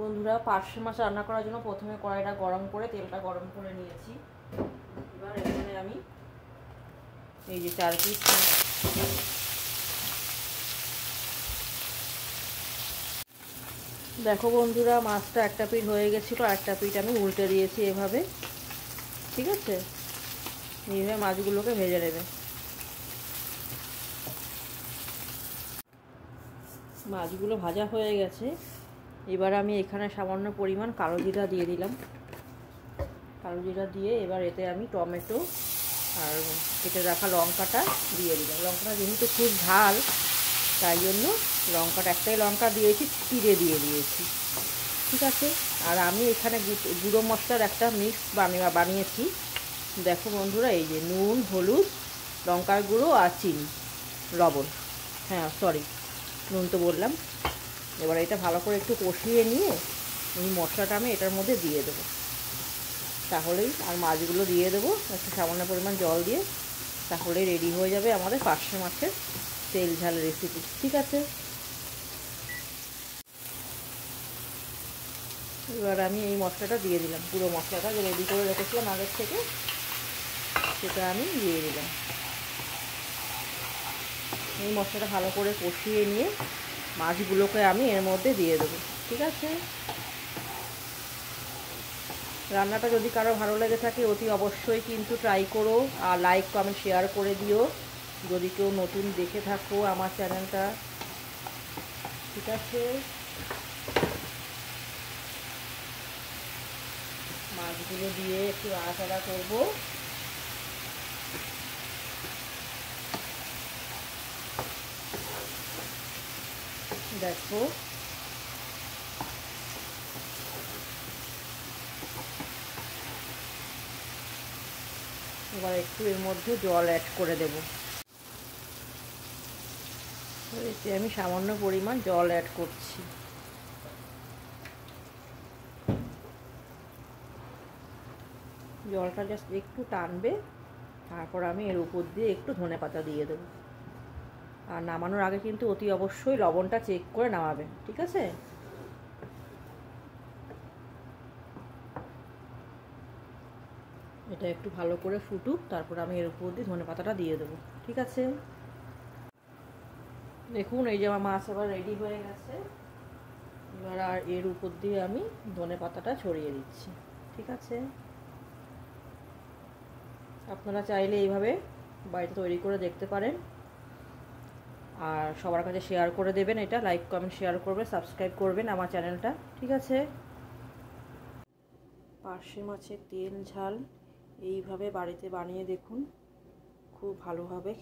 বন্ধুরা, পার্শে মাছ রান্না করার জন্য প্রথমে কড়াইটা গরম করে তেলটা গরম করে নিয়েছি। এবার এখানে আমি এই যে 4 পিস দেখো বন্ধুরা, মাছটা একটা পিঠ হয়ে গেছিলো, একটা পিঠ আমি উল্টে দিয়েছি এভাবে। ঠিক আছে, এইভাবে মাছগুলোকে ভেজে নেবে। মাছগুলো ভাজা হয়ে গেছে। এবার আমি এখানে সামান্য পরিমাণ কালো জিরা দিয়ে দিলাম। কালো জিরা দিয়ে এবার এতে আমি টমেটো আর কেটে রাখা লঙ্কাটা দিয়ে দিলাম। লঙ্কাটা যেহেতু খুব ঝাল, তাই জন্য লঙ্কাটা একটাই লঙ্কা দিয়েছি, চিড়ে দিয়ে দিয়েছি। ঠিক আছে, আর আমি এখানে গুঁড়ো মশলার একটা মিক্স বানিয়েছি। দেখো বন্ধুরা, এই যে নুন, হলুদ, লঙ্কার গুঁড়ো আর চিনি, লবণ, হ্যাঁ সরি নুন তো বললাম। এবার এটা ভালো করে একটু কষিয়ে নিয়ে এই মশলাটা আমি এটার মধ্যে দিয়ে দেবো। তাহলেই আর মাছগুলো দিয়ে দেবো একটু সামান্য পরিমাণ জল দিয়ে, তাহলেই রেডি হয়ে যাবে আমাদের পার্শে মাছের তেল ঝাল রেসিপি। ঠিক আছে, এবার আমি এই মশলাটা দিয়ে দিলাম। পুরো মশলাটা যে রেডি করে রেখেছিলাম আগের থেকে, সেটা আমি দিয়ে দিলাম। এই মশলাটা ভালো করে কষিয়ে নিয়ে মাছগুলোকে আমি এর মধ্যে দিয়ে দেবো। ঠিক আছে, রান্নাটা যদি কারো ভালো লেগে থাকে অতি অবশ্যই কিন্তু ট্রাই করো, আর লাইক কমেন্ট শেয়ার করে দিও যদি কেউ নতুন দেখে থাকো আমার চ্যানেলটা। ঠিক আছে, মাছগুলো দিয়ে একটু নাড়াচাড়া করবো। দেখো এবার একটু এর মধ্যে জল অ্যাড করে দেব। এতে আমি সামান্য পরিমাণ জল অ্যাড করছি। জলটা জাস্ট একটু টানবে, তারপর আমি এর উপর দিয়ে একটু ধনেপাতা দিয়ে দেবো। আর নামানোর আগে কিন্তু অতি অবশ্যই লবণটা চেক করে নামাবেন। ঠিক আছে, এটা একটু ভালো করে ফুটুক, তারপর আমি এর উপর দিয়ে ধনেপাতাটা দিয়ে দেবো। ঠিক আছে, দেখুন এই যে আমার মাছ আবার রেডি হয়ে গেছে। এবার আর এর উপর দিয়ে আমি ধনেপাতাটা ছড়িয়ে দিচ্ছি। ঠিক আছে, আপনারা চাইলে এইভাবে বাড়িতে তৈরি করে দেখতে পারেন, আর সবার কাছে শেয়ার করে দেবেন। এটা লাইক কমেন্ট শেয়ার করবেন, সাবস্ক্রাইব করবেন আমার চ্যানেলটা। ঠিক আছে, পার্শে মাছের তেল ঝাল এইভাবে বাড়িতে বানিয়ে দেখুন, খুব ভালো হবে।